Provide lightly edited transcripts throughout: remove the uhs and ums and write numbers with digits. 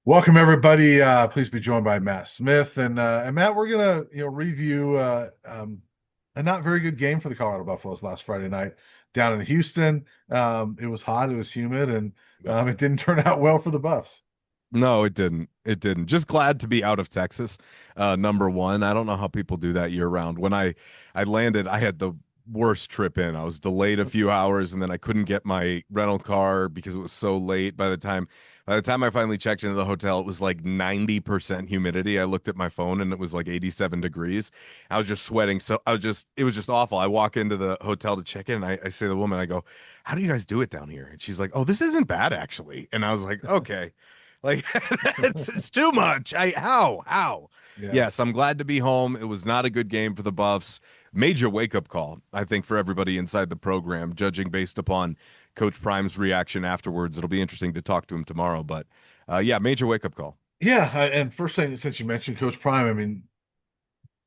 Welcome everybody. Please be joined by Matt Smith and Matt. We're gonna review a not very good game for the Colorado Buffaloes last Friday night down in Houston. It was hot, it was humid, and Ugh. it didn't turn out well for the Buffs. No, it didn't. It didn't. Just glad to be out of Texas. Number one, I don't know how people do that year round. When I landed, I had the worst trip in. I was delayed a few hours, and then I couldn't get my rental car because it was so late. By the time I finally checked into the hotel, it was like 90% humidity. I looked at my phone and it was like 87 degrees. I was just sweating. So it was just awful. I walk into the hotel to check in and I say to the woman, I go, "How do you guys do it down here?" And she's like, "Oh, this isn't bad actually." And I was like, "Okay." Like it's too much. How? Yeah, Yes, I'm glad to be home. It was not a good game for the Buffs. Major wake up call, I think, for everybody inside the program, judging based upon Coach Prime's reaction afterwards. It'll be interesting to talk to him tomorrow. But yeah, major wake up call. yeah. And first thing, since you mentioned Coach Prime, I mean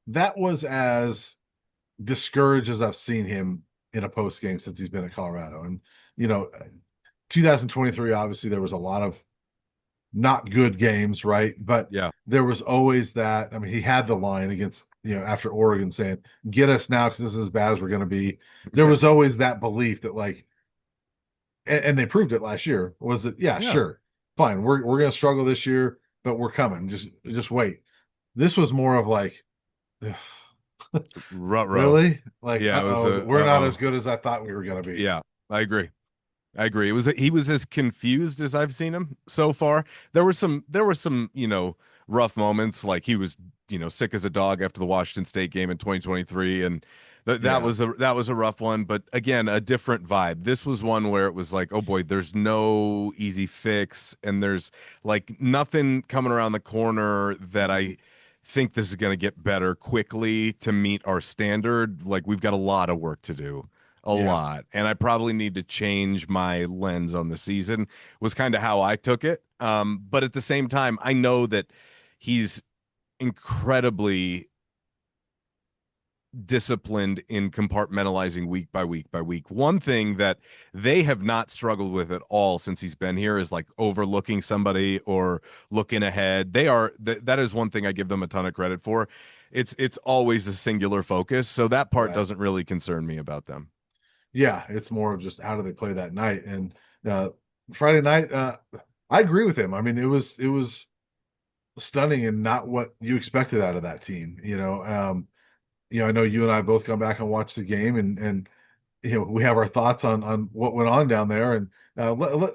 that was as discouraged as I've seen him in a post game since he's been at Colorado. And you know, 2023, obviously there was a lot of not good games, right? But Yeah. there was always that. I mean, he had the line against, after Oregon saying, get us now because this is as bad as we're going to be. There was always that belief that, like, and they proved it last year, was that, yeah, Yeah. sure, fine. We're going to struggle this year, but we're coming. Just wait. This was more of like, Ruh-roh. really? Like, Yeah, it was uh-oh, a we're not as good as I thought we were going to be. yeah, I agree. I agree. He was as confused as I've seen him so far. There were some, rough moments like he was, sick as a dog after the Washington State game in 2023 and that Yeah. was a rough one, but again, a different vibe. This was one where it was like, "Oh boy, there's no easy fix and there's like nothing coming around the corner that I think this is going to get better quickly to meet our standard. Like we've got a lot of work to do." A Yeah. lot, and I probably need to change my lens on the season was kind of how I took it. But at the same time, I know that he's incredibly disciplined in compartmentalizing week by week by week. One thing that they have not struggled with at all since he's been here is like overlooking somebody or looking ahead. That is one thing I give them a ton of credit for. It's always a singular focus, so that part Right. doesn't really concern me about them. Yeah, it's more of just how do they play that night. And uh Friday night, I agree with him. I mean, it was stunning and not what you expected out of that team. I know you and I both come back and watch the game and we have our thoughts on what went on down there. And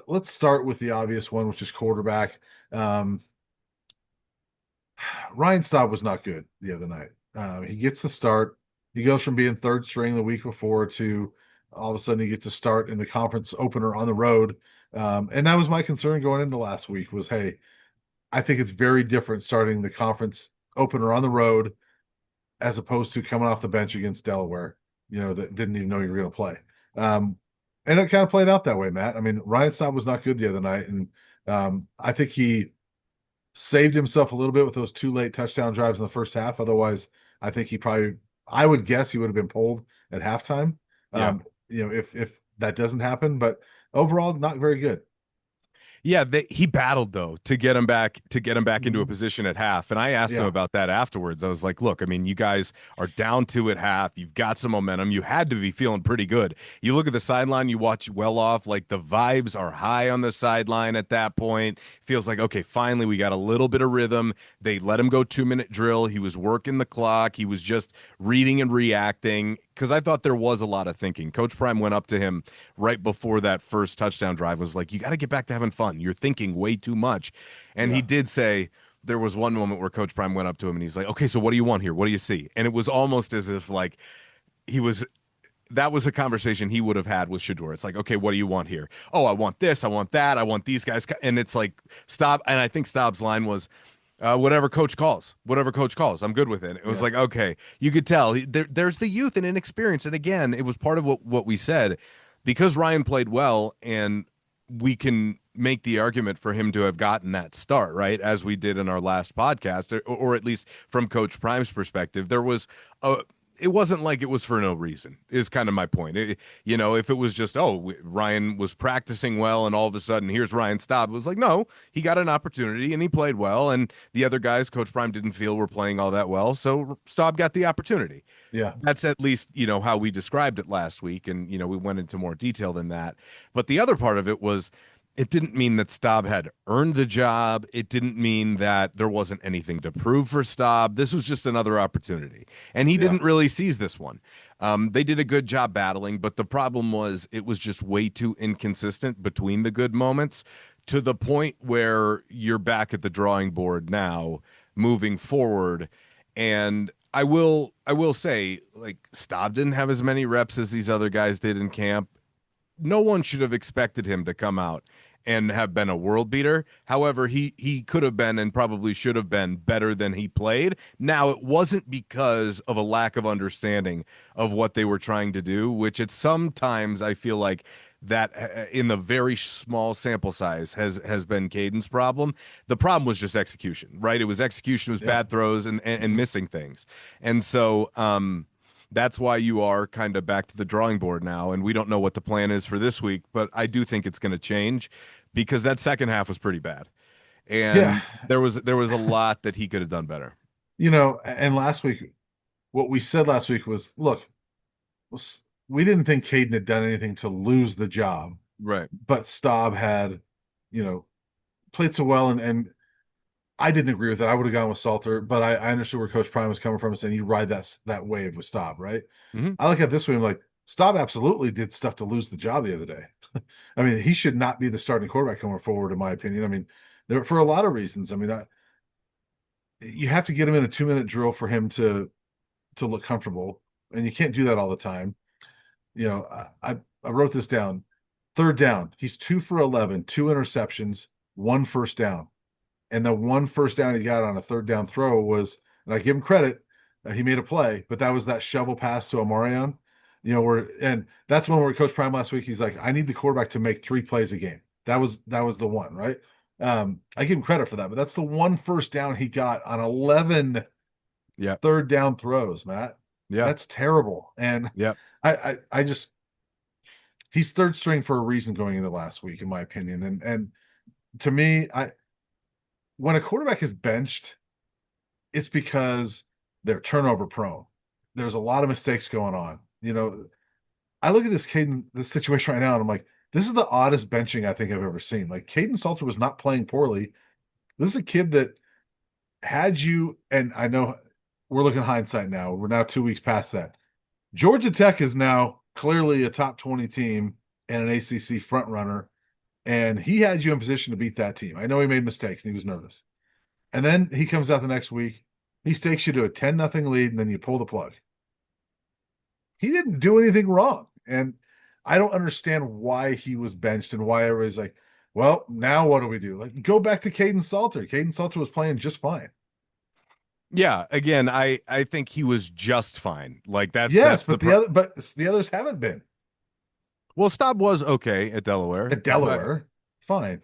let's start with the obvious one, which is quarterback. Um, Ryan Staub was not good the other night. He gets the start. He goes from being third string the week before to all of a sudden he gets to start in the conference opener on the road. And that was my concern going into last week was, hey, I think it's very different starting the conference opener on the road as opposed to coming off the bench against Delaware, that didn't even know you were going to play. Um, and it kind of played out that way, Matt. I mean, Ryan Staub was not good the other night. And I think he saved himself a little bit with those two late touchdown drives in the first half. Otherwise, I think I would guess he would have been pulled at halftime. Yeah. If that doesn't happen, but overall, not very good. Yeah, he battled though to get him back into a Mhm. position at half. And I asked him Yeah, about that afterwards. I was like, "Look, I mean, you guys are down two at half. You've got some momentum. You had to be feeling pretty good. You look at the sideline, you watch well off, like the vibes are high on the sideline at that point. Feels like, okay, finally we got a little bit of rhythm. They let him go 2 minute drill. He was working the clock. He was just reading and reacting because I thought there was a lot of thinking. Coach Prime went up to him right before that first touchdown drive, was like, "You got to get back to having fun. You're thinking way too much." And he yeah, did say there was one moment where Coach Prime went up to him and he's like, "Okay, so what do you want here? What do you see?" And it was almost as if like he was that was a conversation he would have had with Shador. It's like, "Okay, what do you want here?" "Oh, I want this, I want that, I want these guys." And it's like, stop. And I think Staub's line was, whatever coach calls, I'm good with it. It was yeah, like, okay, you could tell there's the youth and inexperience. And again, it was part of what we said because Ryan played well, and we can make the argument for him to have gotten that start, right? As we did in our last podcast, or at least from Coach Prime's perspective, there was a it wasn't like it was for no reason, is kind of my point. If it was just, Ryan was practicing well and all of a sudden here's Ryan Staub, it was like, no, he got an opportunity and he played well. And the other guys, Coach Prime didn't feel were playing all that well. So Staub got the opportunity. Yeah. That's at least, how we described it last week. And, we went into more detail than that. But the other part of it was, it didn't mean that Staub had earned the job. It didn't mean that there wasn't anything to prove for Staub. This was just another opportunity. And he Yeah. didn't really seize this one. They did a good job battling, but the problem was it was just way too inconsistent between the good moments to the point where you're back at the drawing board now, moving forward. And I will say, like, Staub didn't have as many reps as these other guys did in camp. No one should have expected him to come out and have been a world beater. However, he could have been and probably should have been better than he played. Now, it wasn't because of a lack of understanding of what they were trying to do, which it's sometimes I feel like that in the very small sample size has been Caden's problem. The problem was just execution, right? It was execution, it was Yeah. bad throws and Mhm. missing things. And so that's why you are kind of back to the drawing board now. And we don't know what the plan is for this week, but I do think it's going to change because that second half was pretty bad. Yeah. And there was a lot that he could have done better. And last week, what we said last week was, look, we didn't think Caden had done anything to lose the job, Right. but Staub had, you know, played so well, and I didn't agree with that. I would have gone with Salter, but I understood where Coach Prime was coming from, saying you ride that wave with Staub, right? Hmm. I look at it this way, I'm like, Staub absolutely did stuff to lose the job the other day. I mean, he should not be the starting quarterback going forward, in my opinion. I mean, for a lot of reasons. I mean, you have to get him in a 2-minute drill for him to look comfortable, and you can't do that all the time. I wrote this down. Third down, he's 2 for 11, two interceptions, one first down. And the one first down he got on a third down throw was, and I give him credit, he made a play, but that was that shovel pass to Amarion. And that's one where Coach Prime last week, he's like, I need the quarterback to make 3 plays a game. That was the one, right? I give him credit for that, but that's the one first down he got on 11 Yeah. third down throws, Matt. Yeah. That's terrible. And Yeah. I just he's third string for a reason going into last week, in my opinion. And to me, when a quarterback is benched, it's because they're turnover prone. There's a lot of mistakes going on. I look at this situation right now, and I'm like, this is the oddest benching I think I've ever seen. Like, Caden Salter was not playing poorly. This is a kid that had you, and I know we're looking hindsight now. We're now 2 weeks past that. Georgia Tech is now clearly a top 20 team and an ACC front runner, and he had you in position to beat that team. I know he made mistakes and he was nervous. And then he comes out the next week, he stakes you to a 10-0 lead, and then you pull the plug. He didn't do anything wrong. And I don't understand why he was benched and why everybody's like, well, now what do we do? Like, go back to Caden Salter. Caden Salter was playing just fine. Yeah. Again, I think he was just fine. Like that's Yes, that's the but the others haven't been. well, Staub was okay at Delaware, At but Delaware, fine.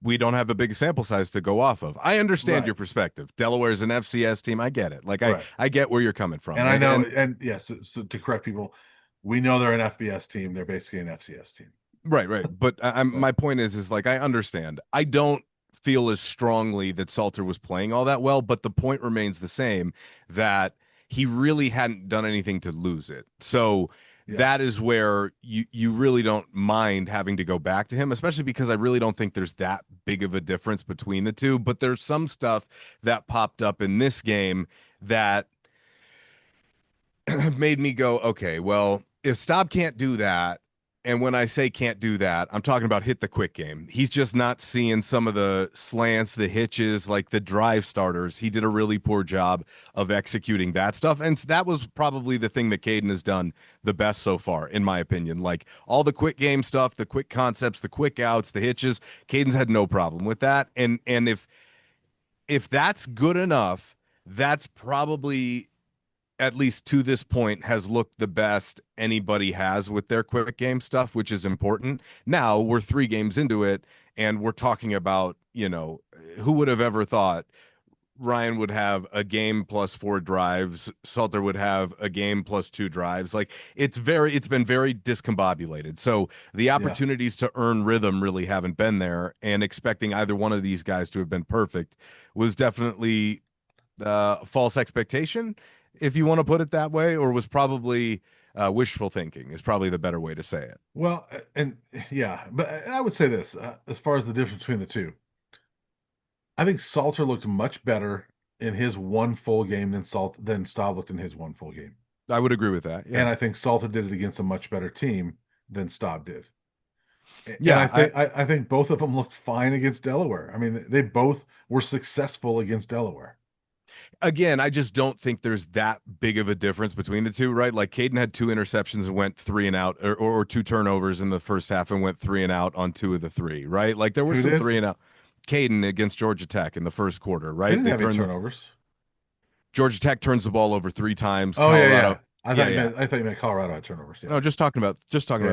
we don't have a big sample size to go off of. I understand Right. your perspective. Delaware is an FCS team. I get it. Like I Right. I get where you're coming from. And I know, And and yes, so to correct people, we know they're an FBS team. They're basically an FCS team. right, right. But Right. my point is like I understand. I don't feel as strongly that Salter was playing all that well, but the point remains the same that he really hadn't done anything to lose it. So Yeah. that is where you really don't mind having to go back to him, especially because I really don't think there's that big of a difference between the two. But there's some stuff that popped up in this game that made me go, okay, well, if Staub can't do that, and when I say can't do that, I'm talking about hit the quick game. He's just not seeing some of the slants, the hitches, like the drive starters. He did a really poor job of executing that stuff. And that was probably the thing that Caden has done the best so far, in my opinion. Like all the quick game stuff, the quick concepts, the quick outs, the hitches, Caden's had no problem with that. And if that's good enough, that's probably at least to this point has looked the best anybody has with their quick game stuff, which is important. Now we're 3 games into it and we're talking about, who would have ever thought Ryan would have a game plus 4 drives. Salter would have a game plus 2 drives. Like it's been very discombobulated. So the Yeah. opportunities to earn rhythm really haven't been there. And expecting either one of these guys to have been perfect was definitely false expectation, if you want to put it that way, or was probably wishful thinking, is probably the better way to say it. Well, and yeah, but I would say this as far as the difference between the two. I think Salter looked much better in his one full game than Staub looked in his one full game. I would agree with that. And Yeah. I think Salter did it against a much better team than Staub did. And Yeah. I think both of them looked fine against Delaware. I mean, they both were successful against Delaware. Again, I just don't think there's that big of a difference between the two, right? Like Caden had 2 interceptions and went 3 and out, or 2 turnovers in the first half and went 3 and out on 2 of the 3, right? Like there were Who some did? 3 and out. Caden against Georgia Tech in the first quarter, They right? didn't They have any turned the turnovers. Georgia Tech turns the ball over 3 times. Oh yeah, yeah. Colorado, yeah, yeah. I thought you meant Colorado had turnovers. Yeah, No, just talking yeah, about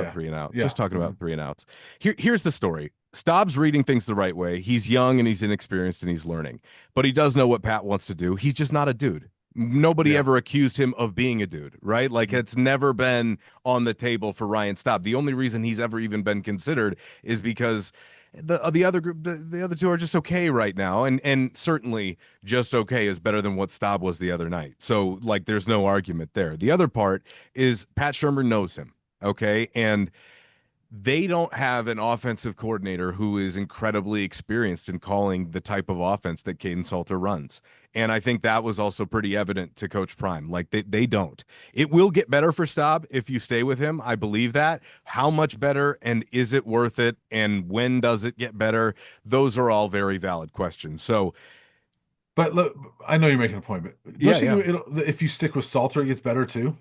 yeah, 3 and out. yeah. Just talking Mhm. about 3 and outs. Here's the story. Staub's reading things the right way. He's young and he's inexperienced and he's learning, but he does know what Pat wants to do. He's just not a dude. Nobody Yeah. ever accused him of being a dude, right? Like Mhm. it's never been on the table for Ryan Staub. The only reason he's ever even been considered is because the other group, the other two are just okay right now, and certainly just okay is better than what Staub was the other night. So like, there's no argument there. The other part is Pat Shermer knows him, okay, and they don't have an offensive coordinator who is incredibly experienced in calling the type of offense that Caden Salter runs. And I think that was also pretty evident to Coach Prime. Like they don't. It will get better for Staub if you stay with him. I believe that. How much better, and is it worth it? And when does it get better? Those are all very valid questions. So But look, I know you're making a point, but don't yeah, you yeah. think if you stick with Salter, it gets better too?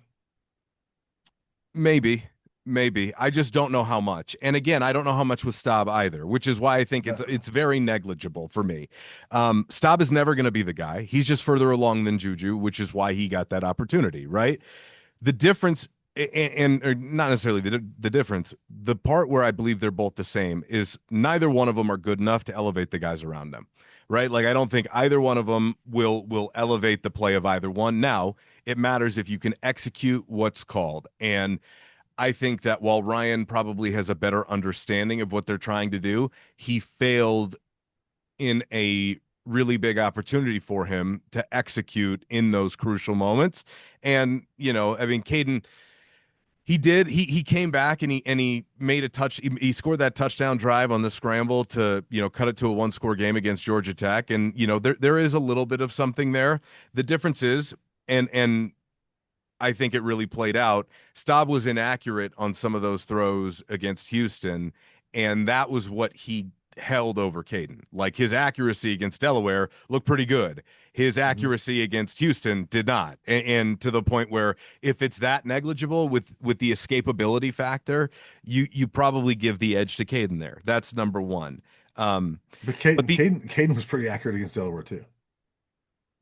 Maybe, maybe. I just don't know how much. And again, I don't know how much with Staub either, which is why I think Uh, it's very negligible for me. Staub is never going to be the guy. He's just further along than Juju, which is why he got that opportunity, right? The difference, and or not necessarily the difference, the part where I believe they're both the same is neither one of them are good enough to elevate the guys around them, right? Like I don't think either one of them will elevate the play of either one. Now it matters if you can execute what's called. And I think that while Ryan probably has a better understanding of what they're trying to do, he failed in a really big opportunity for him to execute in those crucial moments. And, I mean, Caden, he came back and he made a touch. He scored that touchdown drive on the scramble to, cut it to a 1-score game against Georgia Tech. And, there is a little bit of something there. The difference is, and I think it really played out. Staub was inaccurate on some of those throws against Houston, and that was what he held over Caden. Like his accuracy against Delaware looked pretty good. His mhm. accuracy against Houston did not, and to the point where if it's that negligible with the escapability factor, you probably give the edge to Caden there. That's number one. Um, But but Caden was pretty accurate against Delaware too.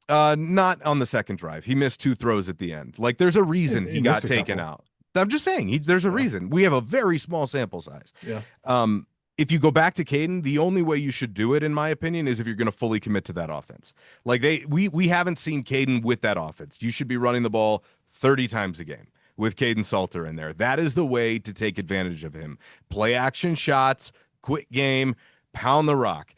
not on the second drive. He missed 2 throws at the end. Like there's a reason He he got missed a taken couple. out. I'm just saying, there's a Yeah, reason. We have a very small sample size. yeah. Um, if you go back to Caden, the only way you should do it, in my opinion, is if you're going to fully commit to that offense. Like we haven't seen Caden with that offense. You should be running the ball 30 times a game with Caden Salter in there. That is the way to take advantage of him. Play action shots, quick game, pound the rock.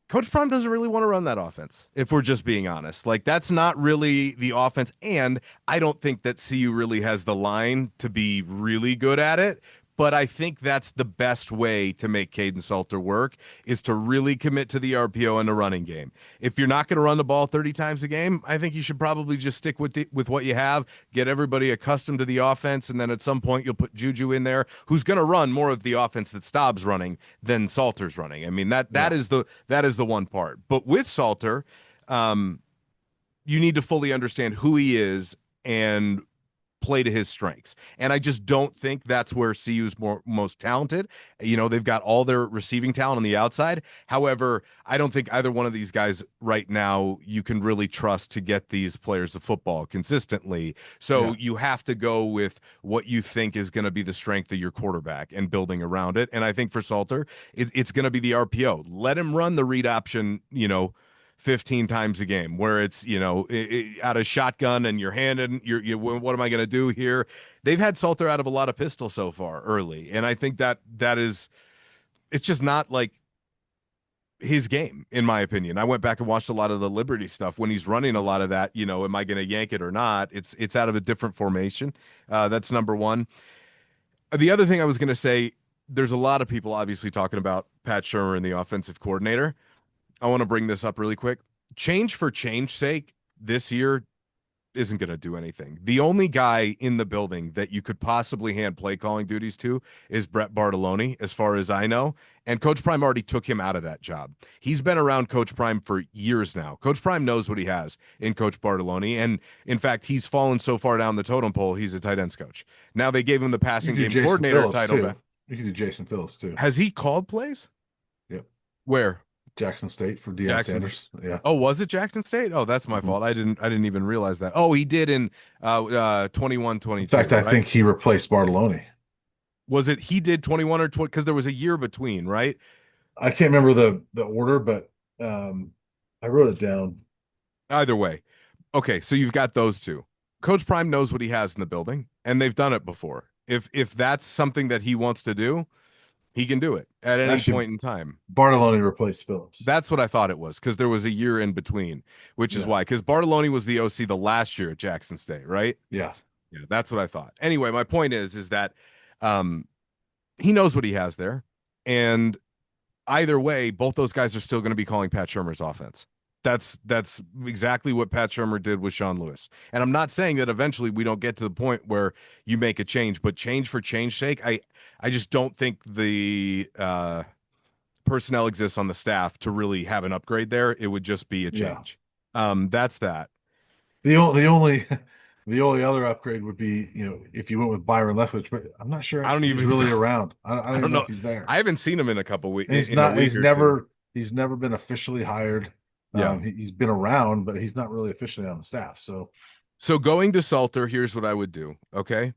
Coach Prime doesn't really want to run that offense, if we're just being honest. Like, that's not really the offense. And I don't think that CU really has the line to be really good at it. But I think that's the best way to make Caden Salter work, is to really commit to the RPO and the running game. If you're not going to run the ball 30 times a game, I think you should probably just stick with what you have, get everybody accustomed to the offense, and then at some point you'll put Juju in there, who's going to run more of the offense that Staub's running than Salter's running. I mean, that Yeah. that is the one part. But with Salter, you need to fully understand who he is and play to his strengths. And I just don't think that's where CU's most talented. They've got all their receiving talent on the outside. However, I don't think either one of these guys right now you can really trust to get these players the football consistently. So Yeah. you have to go with what you think is going to be the strength of your quarterback and building around it. And I think for Salter, it's going to be the RPO. Let him run the read option, 15 times a game where it's, out of shotgun and you're handed, what am I going to do here? They've had Salter out of a lot of pistol so far early. And I think that is, it's just not like his game, in my opinion. I went back and watched a lot of the Liberty stuff when he's running a lot of that. Am I going to yank it or not? It's out of a different formation. That's number one. The other thing I was going to say, there's a lot of people obviously talking about Pat Shurmur and the offensive coordinator. I want to bring this up really quick. Change for change sake this year isn't going to do anything. The only guy in the building that you could possibly hand play calling duties to is Brett Bartoloni, as far as I know. And Coach Prime already took him out of that job. He's been around Coach Prime for years now. Coach Prime knows what he has in Coach Bartoloni. And in fact, he's fallen so far down the totem pole, he's a tight ends coach. Now they gave him the You passing can do game Jason coordinator Phillips title too. back. You can do Jason Phillips too. Has he called plays? Yep. Where? Jackson State for Deion Jackson's. Sanders. Yeah. Oh, was it Jackson State? Oh, that's my fault. I didn't even realize that. Oh, he did in 21, In 22, fact, I right? think he replaced Bartoloni. Was it he did 21 or 20 because there was a year between, right? I can't remember the order, but I wrote it down. Either way. Okay, so you've got those two. Coach Prime knows what he has in the building, and they've done it before. If that's something that he wants to do, he can do it at any Actually, point in time. Bartoloni replaced Phillips. That's what I thought it was because there was a year in between, which is Yeah. why. Because Bartoloni was the OC the last year at Jackson State, right? Yeah. Yeah, that's what I thought. Anyway, my point is that um, he knows what he has there, and either way, both those guys are still going to be calling Pat Shurmur's offense. That's exactly what Pat Shurmur did with Sean Lewis. And I'm not saying that eventually we don't get to the point where you make a change, but change for change sake, I just don't think the personnel exists on the staff to really have an upgrade there. It would just be a Yeah. change. That's that. The only the only other upgrade would be, if you went with Byron Leftwich, but I'm not sure I don't he's even really around. I I don't don't even know know. if he's there. I haven't seen him in a couple weeks And he's in a not week or two. he's never been officially hired. Yeah. He's been around, but he's not really officially on the staff. So So going to Salter, here's what I would do. Okay.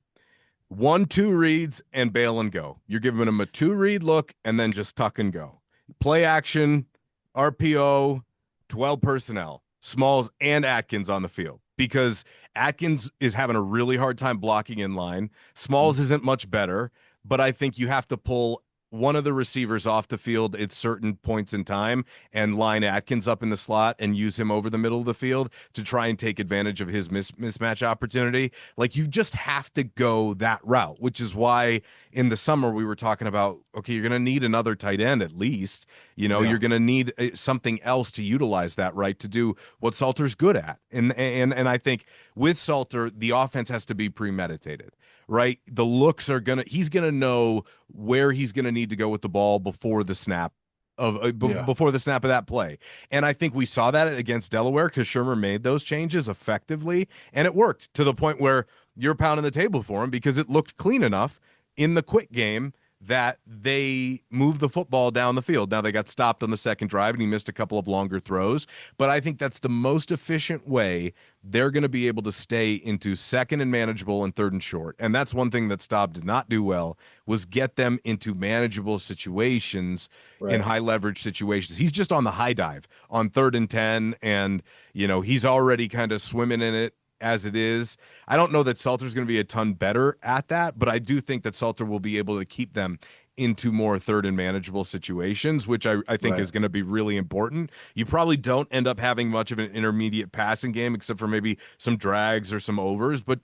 1-2 reads and bail and go. You're giving him a 2 read look and then just tuck and go. Play action, RPO, 12 personnel, Smalls and Atkins on the field because Atkins is having a really hard time blocking in line. Smalls isn't much better, but I think you have to pull one of the receivers off the field at certain points in time and line Atkins up in the slot and use him over the middle of the field to try and take advantage of his mismatch opportunity. Like you just have to go that route, which is why in the summer we were talking about, okay, you're going to need another tight end at least. yeah, You're going to need something else to utilize that right to do what Salter's good at. And I think with Salter, the offense has to be premeditated, right? The looks are he's gonna know where he's gonna need to go with the ball before the snap yeah, before the snap of that play. And I think we saw that against Delaware because Shurmur made those changes effectively, and it worked to the point where you're pounding the table for him because it looked clean enough in the quick game that they moved the football down the field. Now they got stopped on the second drive and he missed a couple of longer throws, but I think that's the most efficient way they're going to be able to stay into second and manageable and third and short. And that's one thing that Staub did not do well was get them into manageable situations in right. high leverage situations. He's just on the high dive on 3rd and 10 and he's already kind of swimming in it as it is. I don't know that Salter's going to be a ton better at that, but I do think that Salter will be able to keep them into more third and manageable situations, which I think Right. is going to be really important. You probably don't end up having much of an intermediate passing game, except for maybe some drags or some overs. But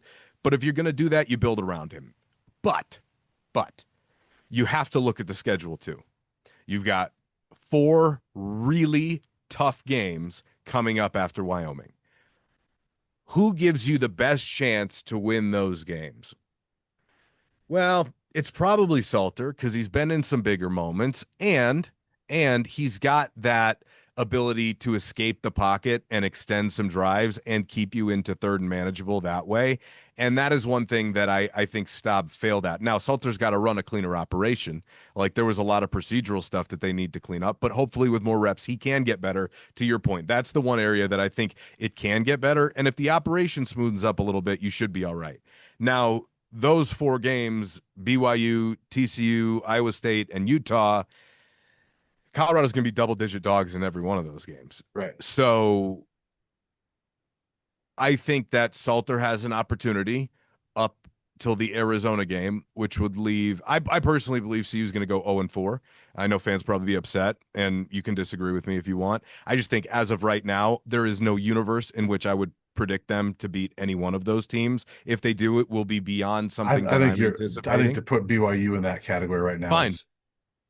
if you're going to do that, you build around him. But you have to look at the schedule too. You've got 4 really tough games coming up after Wyoming. Who gives you the best chance to win those games? Well, it's probably Salter because he's been in some bigger moments and he's got that ability to escape the pocket and extend some drives and keep you into third and manageable that way. And that is one thing that I think Staub failed at. Now, Salter's got to run a cleaner operation. Like there was a lot of procedural stuff that they need to clean up, but hopefully with more reps, he can get better. To your point, that's the one area that I think it can get better. And if the operation smooths up a little bit, you should be all right. Now, those 4 games, BYU, TCU, Iowa State, and Utah, Colorado's going to be double-digit dogs in every one of those games. Right. So I think that Salter has an opportunity up till the Arizona game, which would leave. I personally believe CU is going to go 0-4. I know fans probably be upset, and you can disagree with me if you want. I just think as of right now, there is no universe in which I would predict them to beat any one of those teams. If they do, it will be beyond something I that think I'm you're. I think to anticipating. put BYU in that category right now Fine, is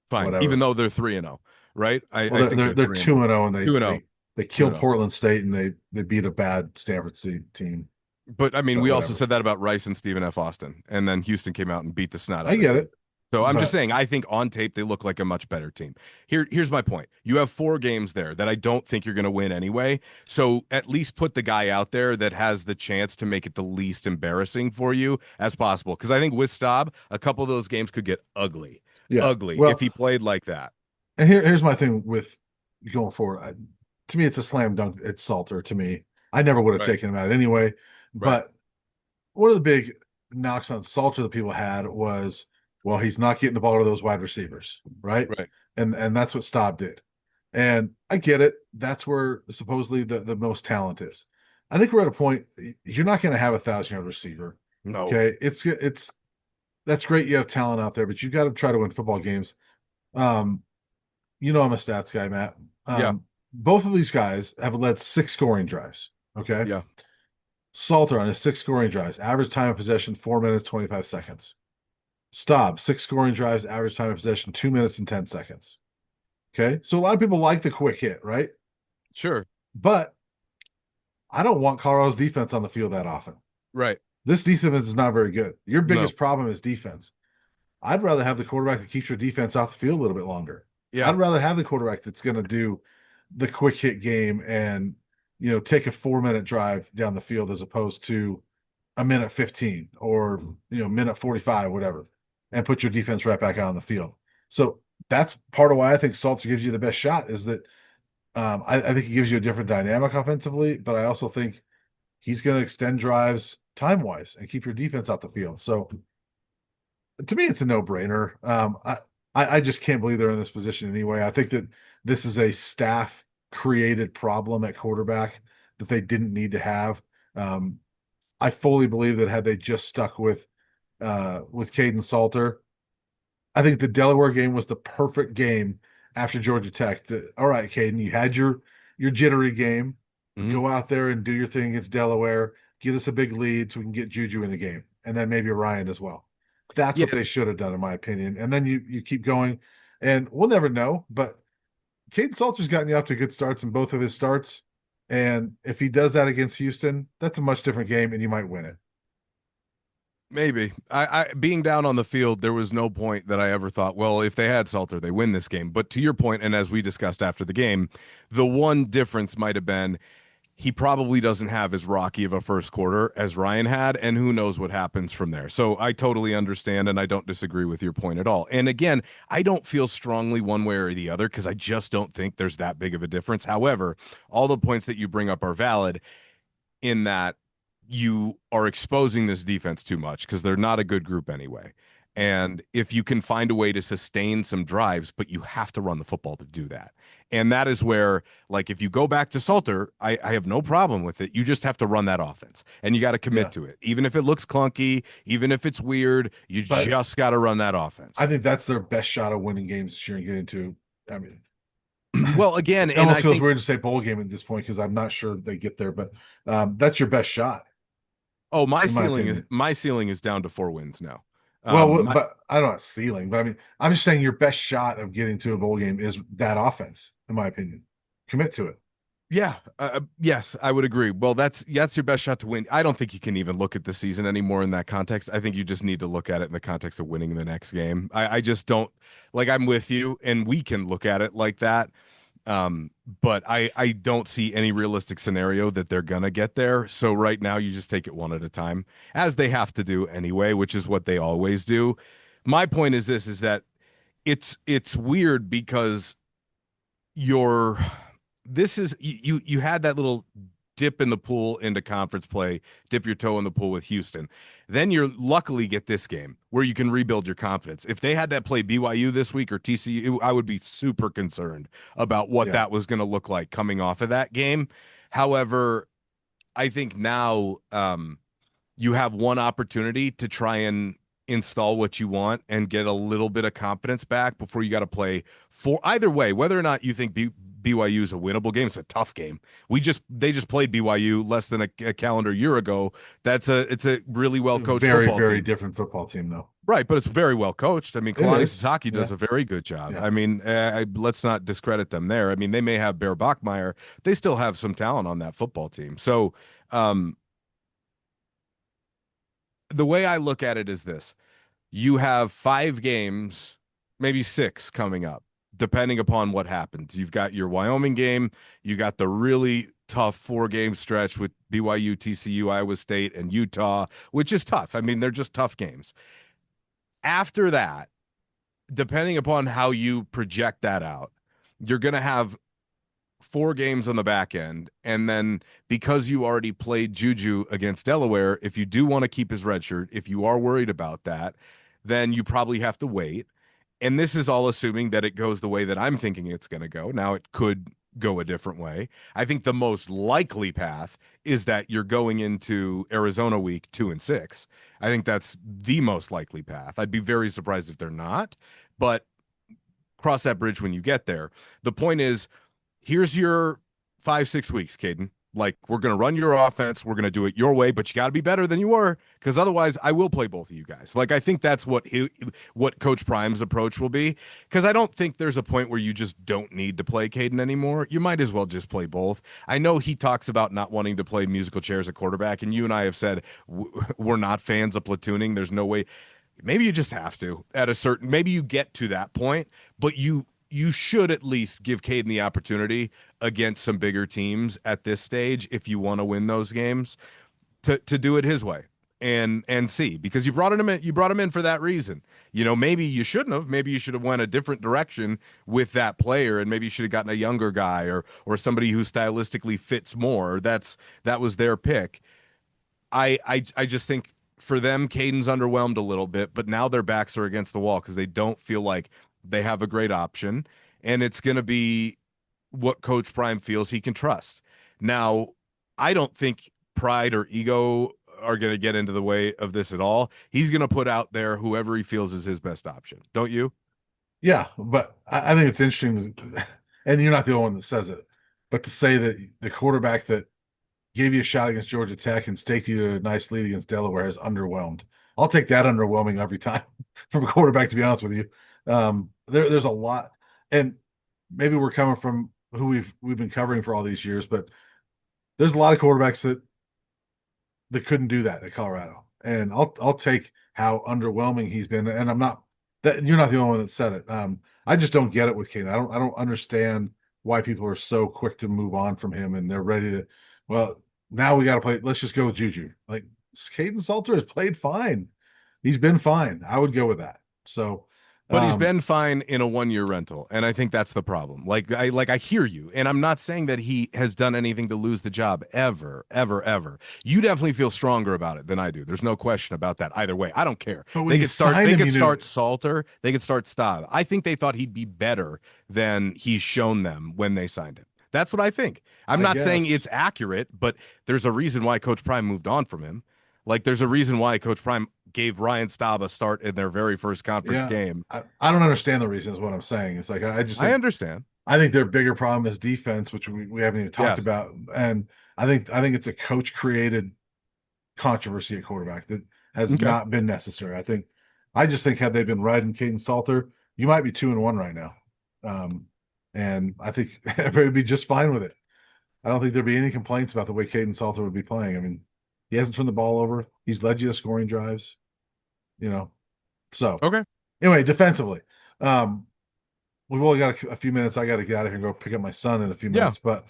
fine. Even whatever. though they're 3-0, right? Well, I think they're they're 3-0. 2-0, and 2-0. they 2 killed 0. Portland State, and they beat a bad Stanford State team. But I mean, But we also whatever. said that about Rice and Stephen F. Austin, and then Houston came out and beat the snot I out of get CU. it, So I'm just but saying, I think on tape they look like a much better team. Here's my point. You have 4 games there that I don't think you're going to win anyway. So at least put the guy out there that has the chance to make it the least embarrassing for you as possible. Because I think with Staub, a couple of those games could get ugly, yeah. ugly if Well, he played like that. and here's my thing with going forward. To me, it's a slam dunk. It's Salter to me. I never would have Right, taken him out anyway. right, But one of the big knocks on Salter that people had was, well, he's not getting the ball to those wide receivers, right? right. And that's what Staub did. And I get it. That's where supposedly the most talent is. I think we're at a point you're not going to have 1,000-yard receiver. No. Okay, it's that's great. You have talent out there, but you've got to try to win football games. Um, I'm a stats guy, Matt. Yeah, Both of these guys have led 6 scoring drives. Okay. yeah. Salter on his 6 scoring drives, average time of possession 4 minutes 25 seconds. Staub 6 scoring drives, average time of possession 2 minutes and 10 seconds. Okay, so a lot of people like the quick hit, right? Sure. But I don't want Colorado's defense on the field that often. Right. This defense is not very good. Your No. biggest problem is defense. I'd rather have the quarterback that keeps your defense off the field a little bit longer. Yeah. I'd rather have the quarterback that's going to do the quick hit game and take a 4 minute drive down the field as opposed to a minute 15 or minute 45, whatever, and put your defense right back out on the field. So that's part of why I think Salter gives you the best shot is that I think he gives you a different dynamic offensively, but I also think he's going to extend drives time wise and keep your defense out the field. So to me, it's a no-brainer. I just can't believe they're in this position anyway. I think that this is a staff created problem at quarterback that they didn't need to have. Um, I fully believe that had they just stuck with Caden Salter, I think the Delaware game was the perfect game after Georgia Tech. All right, Caden, you had your jittery game. Mhm. Go out there and do your thing against Delaware. Get us a big lead so we can get Juju in the game, and then maybe Ryan as well. That's Yeah. what they should have done, in my opinion. And then you keep going, and we'll never know. But Caden Salter's gotten you off to good starts in both of his starts, and if he does that against Houston, that's a much different game, and you might win it. Maybe. I being down on the field, there was no point that I ever thought, well, if they had Salter, they win this game. But to your point, and as we discussed after the game, the one difference might have been he probably doesn't have as rocky of a first quarter as Ryan had, and who knows what happens from there. So I totally understand, and I don't disagree with your point at all. And again, I don't feel strongly one way or the other because I just don't think there's that big of a difference. However, all the points that you bring up are valid in that you are exposing this defense too much because they're not a good group anyway. And if you can find a way to sustain some drives, but you have to run the football to do that. And that is where, like, if you go back to Salter, I have no problem with it. You just have to run that offense and you got to commit Yeah, to it. Even if it looks clunky, even if it's weird, you but just got to run that offense. I think that's their best shot of winning games this year and getting to. I mean, Well, again, it and almost I feels think, weird to say bowl game at this point because I'm not sure they get there, but that's your best shot, oh, my in my ceiling is opinion. my ceiling is down to 4 wins now. Well, My, but I don't know ceiling, but I mean, I'm just saying your best shot of getting to a bowl game is that offense, in my opinion. Commit to it. Yeah, yes, I would agree. Well, that's your best shot to win. I don't think you can even look at the season anymore in that context. I think you just need to look at it in the context of winning the next game. I just don't like. I'm with you, and we can look at it like that. Um, but I don't see any realistic scenario that they're gonna get there. So right now, you just take it one at a time, as they have to do anyway, which is what they always do. My point is this: is that it's weird because you're this is you had that little dip in the pool into conference play, dip your toe in the pool with Houston. Then you're luckily get this game where you can rebuild your confidence. If they had to play BYU this week or TCU, I would be super concerned about what Yeah. that was going to look like coming off of that game. However, I think now you have one opportunity to try and install what you want and get a little bit of confidence back before you got to play for either way, whether or not you think BYU is a winnable game. It's a tough game. They just played BYU less than a calendar year ago. It's a really well coached Very, football very team. different football team, though. Right, but it's very well coached. I mean, It Kalani is. Sasaki Yeah. does a very good job. Yeah. I mean, let's not discredit them there. I mean, they may have Bear Bachmeyer. They still have some talent on that football team. So, the way I look at it is this: you have 5 games, maybe 6 coming up, depending upon what happens. You've got your Wyoming game, you got the really tough 4-game stretch with BYU, TCU, Iowa State, and Utah, which is tough. I mean, they're just tough games. After that, depending upon how you project that out, you're going to have 4 games on the back end. And then because you already played Juju against Delaware, if you do want to keep his red shirt, if you are worried about that, then you probably have to wait. And this is all assuming that it goes the way that I'm thinking it's going to go. Now, it could go a different way. I think the most likely path is that you're going into Arizona week 2 and 6. I think that's the most likely path. I'd be very surprised if they're not, but cross that bridge when you get there. The point is, here's your 5-6 weeks, Caden. Like, we're going to run your offense. We're going to do it your way, but you got to be better than you were, because otherwise I will play both of you guys. Like, I think that's what Coach Prime's approach will be, because I don't think there's a point where you just don't need to play Caden anymore. You might as well just play both. I know he talks about not wanting to play musical chairs at quarterback, and you and I have said we're not fans of platooning. There's no way. Maybe you just have to at a certain, maybe you get to that point, but you should at least give Caden the opportunity against some bigger teams at this stage if you want to win those games to do it his way and see, because you brought him in for that reason. You know, maybe you shouldn't have. Maybe you should have went a different direction with that player, and maybe you should have gotten a younger guy or somebody who stylistically fits more. That was their pick. I just think for them, Caden's underwhelmed a little bit, but now their backs are against the wall because they don't feel like they have a great option, and it's going to be what Coach Prime feels he can trust. Now, I don't think pride or ego are going to get into the way of this at all. He's going to put out there whoever he feels is his best option. Don't you? Yeah. But I think it's interesting, and you're not the only one that says it, but to say that the quarterback that gave you a shot against Georgia Tech and staked you to a nice lead against Delaware has underwhelmed. I'll take that underwhelming every time from a quarterback, to be honest with you. There's a lot, and maybe we're coming from who we've been covering for all these years, but there's a lot of quarterbacks that couldn't do that at Colorado, and I'll take how underwhelming he's been. And I'm not that you're not the only one that said it. I just don't get it with Kane. I don't understand why people are so quick to move on from him and they're ready to. Well, now we got to play. Let's just go with Juju. Like, Caden Salter has played fine. He's been fine. I would go with that. So, But he's um, been fine in a 1-year rental, and I think that's the problem. I hear you, and I'm not saying that he has done anything to lose the job ever, ever, ever. You definitely feel stronger about it than I do. There's no question about that. Either way, I don't care. but when They you could start. signed They him, could you knew start it. Salter. They could start Staub. I think they thought he'd be better than he's shown them when they signed him. That's what I think. I'm I not saying guess. it's accurate, but there's a reason why Coach Prime moved on from him. Like, there's a reason why Coach Prime gave Ryan Staub a start in their very first conference Yeah, game. I don't understand the reason. Is what I'm saying. It's like I just I think understand. I think their bigger problem is defense, which we haven't even talked Yes. about. And I think it's a coach created controversy at quarterback that has Okay. not been necessary. I just think had they been riding Caden Salter, you might be 2-1 right now. Um, and I think everybody would be just fine with it. I don't think there'd be any complaints about the way Caden Salter would be playing. I mean, he hasn't turned the ball over. He's led you to scoring drives, you know. So Okay. anyway, defensively, um, we've only got a few minutes. I got to get out of here and go pick up my son in a few Yeah. minutes. But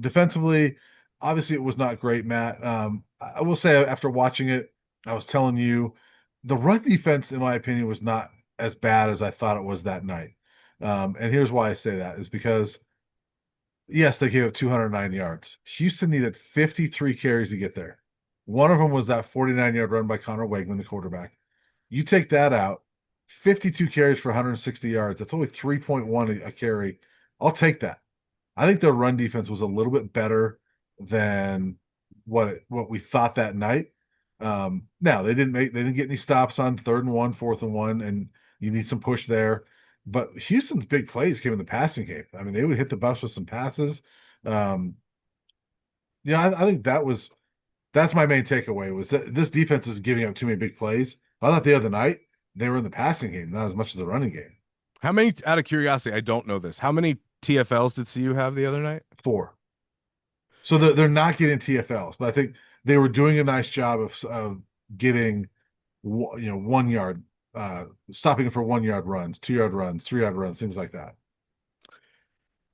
defensively, obviously, it was not great, Matt. I will say after watching it, I was telling you the run defense, in my opinion, was not as bad as I thought it was that night. And here's why I say that is because Yes, they gave up 209 yards. Houston needed 53 carries to get there. One of them was that 49-yard run by Connor Wegman, the quarterback. You take that out, 52 carries for 160 yards. That's only 3.1 a carry. I'll take that. I think their run defense was a little bit better than what we thought that night. Now they didn't get any stops on 3rd and 1, 4th and 1, and you need some push there. But Houston's big plays came in the passing game. I mean, they would hit the Buffs with some passes. Um, I think that's my main takeaway was that this defense is giving up too many big plays. I thought the other night they were in the passing game, not as much as the running game. How many, out of curiosity, I don't know this. How many TFLs did CU have the other night? 4. So they're not getting TFLs, but I think they were doing a nice job of getting 1 yard, stopping for 1 yard runs, 2 yard runs, 3 yard runs, things like that.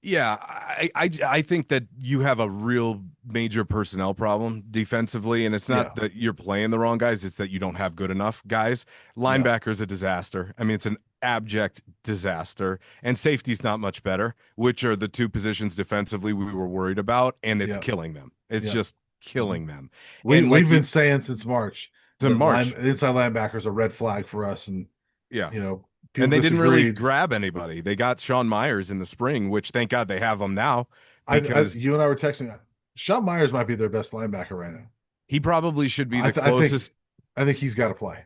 Yeah, I think that you have a real major personnel problem defensively, and it's not Yeah, that you're playing the wrong guys, it's that you don't have good enough guys. yeah, Linebacker's a disaster. I mean, it's an abject disaster, and safety's not much better, which are the two positions defensively we were worried about, and it's yeah, killing them. It's yeah. just Mhm. killing them. We And we've like been you, saying since March to that line March, inside linebackers are a red flag for us, and yeah. you know people And they didn't really disagreed. grab anybody. They got Sean Myers in the spring, which thank God they have him now because You and I were texting. Sean Myers might be their best linebacker right now. he probably should be I th- I think I think he's got to play.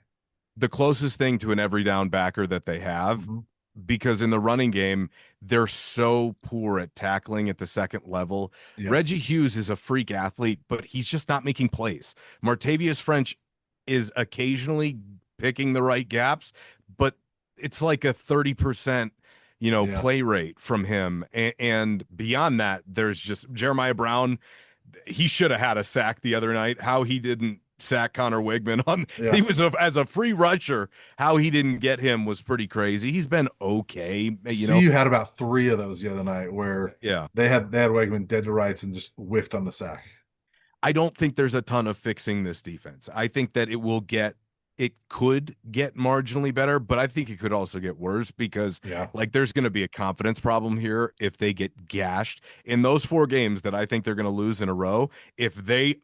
the closest thing to an every down backer that they have, Mhm. because in the running game they're so poor at tackling at the second level. Yeah, Reggie Hughes is a freak athlete, but he's just not making plays. Martavius French is occasionally picking the right gaps, but it's like a 30% yeah. play rate from him. And beyond that, there's just Jeremiah Brown. He should have had a sack the other night. How he didn't sack Connor Wigman on he Yeah. was as a free rusher, how he didn't get him was pretty crazy. He's been okay, CU had about 3 of those the other night where yeah. they had Wegman dead to rights and just whiffed on the sack. I don't think there's a ton of fixing this defense. I think that it could get marginally better, but I think it could also get worse because Yeah, like there's going to be a confidence problem here if they get gashed in those 4 games that I think they're going to lose in a row. If they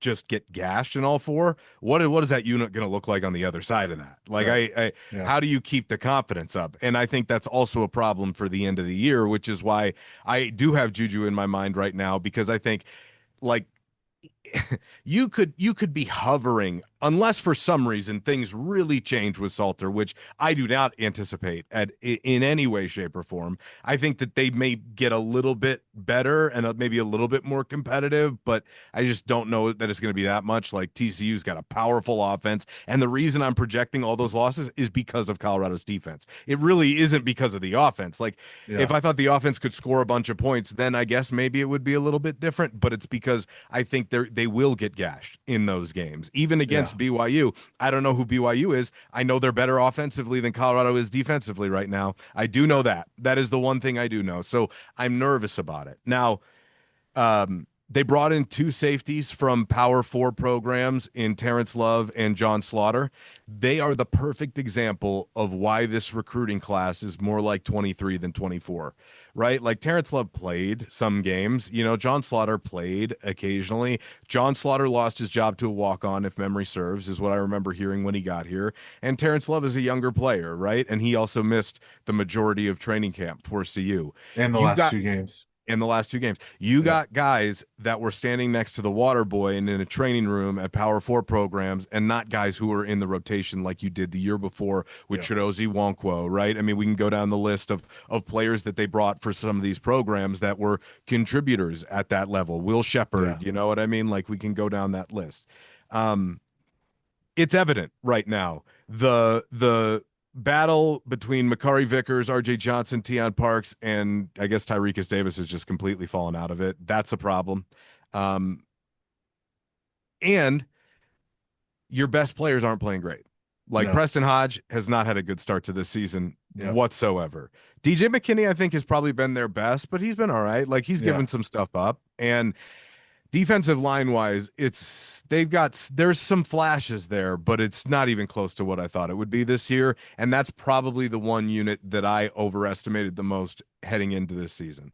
just get gashed in all 4, what is that unit going to look like on the other side of that? Like right. I Yeah, how do you keep the confidence up? And I think that's also a problem for the end of the year, which is why I do have Juju in my mind right now, because I think like you could be hovering unless for some reason things really change with Salter, which I do not anticipate in any way, shape, or form. I think that they may get a little bit better and maybe a little bit more competitive, but I just don't know that it's going to be that much. Like TCU's got a powerful offense, and the reason I'm projecting all those losses is because of Colorado's defense. It really isn't because of the offense. Like if yeah, I thought the offense could score a bunch of points, then I guess maybe it would be a little bit different, but it's because I think they will get gashed in those games. Even yeah, against BYU, I don't know who BYU is. I know they're better offensively than Colorado is defensively right now. I do know that. That is the one thing I do know. So I'm nervous about it. Now, they brought in 2 safeties from Power 4 programs in Terrence Love and John Slaughter. They are the perfect example of why this recruiting class is more like 23 than 24, right? Like Terrence Love played some games. John Slaughter played occasionally. John Slaughter lost his job to a walk-on, if memory serves, is what I remember hearing when he got here. And Terrence Love is a younger player, right? And he also missed the majority of training camp for CU. and the You last got 2 games. in the last 2 games. You Yeah, got guys that were standing next to the water boy and in a training room at Power 4 programs, and not guys who were in the rotation like you did the year before with yeah, Chidozie Wonkwo, right? I mean, we can go down the list of players that they brought for some of these programs that were contributors at that level. Will yeah, Shepard, you know what I mean? Like we can go down that list. Um, it's evident right now. The battle between Makari Vickers, RJ Johnson, Tion Parks, and I guess Tyrekus Davis has just completely fallen out of it. That's a problem. Um, and your best players aren't playing great. Like no, Preston Hodge has not had a good start to this season yeah, whatsoever. DJ McKinney, I think, has probably been their best, but he's been all right. Like he's yeah. given some stuff up. And defensive line wise, there's some flashes there, but it's not even close to what I thought it would be this year. And that's probably the one unit that I overestimated the most heading into this season.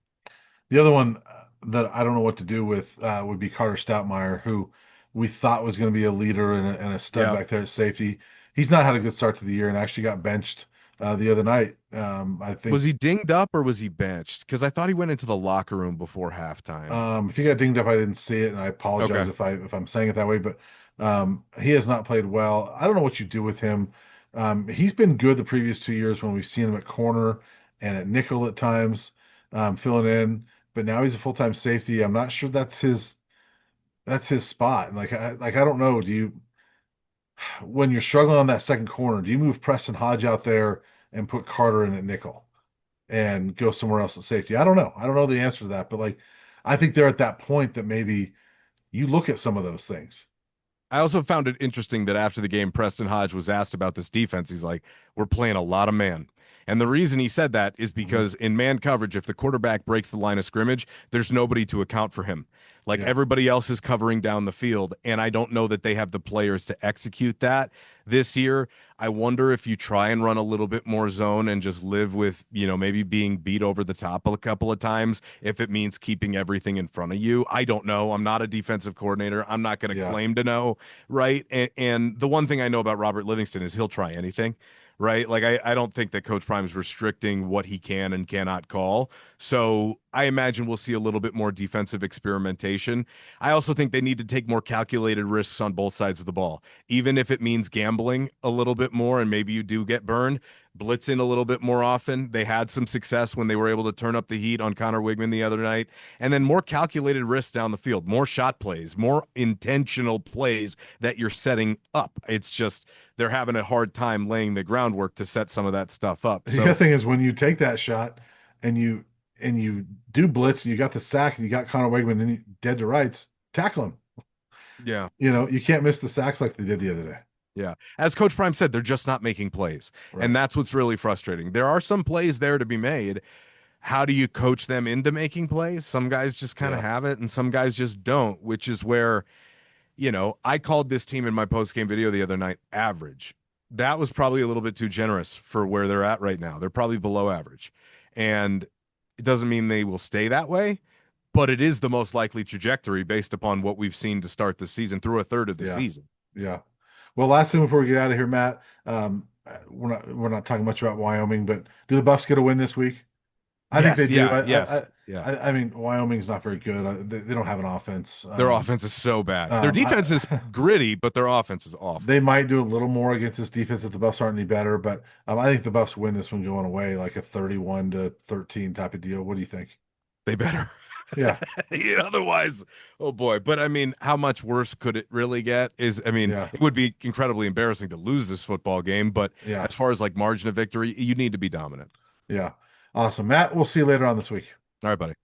The other one that I don't know what to do with would be Carter Stoutmeyer, who we thought was going to be a leader and a stud Yeah. back there at safety. He's not had a good start to the year and actually got benched the other night. I Was think he dinged up or was he benched? Because I thought he went into the locker room before halftime. if he got dinged up, I didn't see it, and I apologize Okay. if I'm saying it that way. But he has not played well. I don't know what you do with him. He's been good the previous 2 years when we've seen him at corner and at nickel at times, filling in. But now he's a full-time safety. I'm not sure that's his spot. And I don't know. Do you when you're struggling on that second corner, do you move Preston Hodge out there and put Carter in at nickel and go somewhere else at safety? I don't know. I don't know the answer to that, but I think they're at that point that maybe you look at some of those things. I also found it interesting that after the game, Preston Hodge was asked about this defense. He's like, we're playing a lot of man. And the reason he said that is Mhm. because in man coverage, if the quarterback breaks the line of scrimmage, there's nobody to account for him. Like Yeah. everybody else is covering down the field. And I don't know that they have the players to execute that this year. I wonder if you try and run a little bit more zone and just live with, maybe being beat over the top a couple of times if it means keeping everything in front of you. I don't know. I'm not a defensive coordinator. I'm not going to Yeah. claim to know, right? And the one thing I know about Robert Livingston is he'll try anything, right? Like I don't think that Coach Prime is restricting what he can and cannot call. So I imagine we'll see a little bit more defensive experimentation. I also think they need to take more calculated risks on both sides of the ball, even if it means gambling a little bit more and maybe you do get burned. Blitzing a little bit more often. They had some success when they were able to turn up the heat on Connor Wigman the other night. And then more calculated risks down the field, more shot plays, more intentional plays that you're setting up. It's just they're having a hard time laying the groundwork to set some of that stuff up. The other So, thing is when you take that shot and you do blitz and you got the sack and you got Connor Wegman and dead to rights, tackle him. yeah, You can't miss the sacks like they did the other day. yeah. As Coach Prime said, they're just not making plays. And Right. that's what's really frustrating. There are some plays there to be made. How do you coach them into making plays? Some guys just kind of Yeah. have it and some guys just don't, which is where, I called this team in my post-game video the other night average. That was probably a little bit too generous for where they're at right now. They're probably below average. And it doesn't mean they will stay that way, but it is the most likely trajectory based upon what we've seen to start the season through a third of the Yeah. season. Yeah. Well, last thing before we get out of here, Matt, we're not talking much about Wyoming, but do the Buffs get a win this week? I think they Yes, do. yeah, yes, yeah. I mean, Wyoming's not very good. They don't have an offense. Their offense is so bad. Their defense is I gritty, but their offense is They awful. might do a little more against this defense if the Buffs aren't any better, but I think the Buffs win this one going away, like a 31-13 type of deal. What do you think? They better. Yeah, Otherwise, oh boy. But I mean, how much worse could it really get? yeah, It would be incredibly embarrassing to lose this football game, but yeah, as far as like margin of victory, you need to be dominant. yeah. Awesome, Matt. We'll see you later on this week. All right, buddy.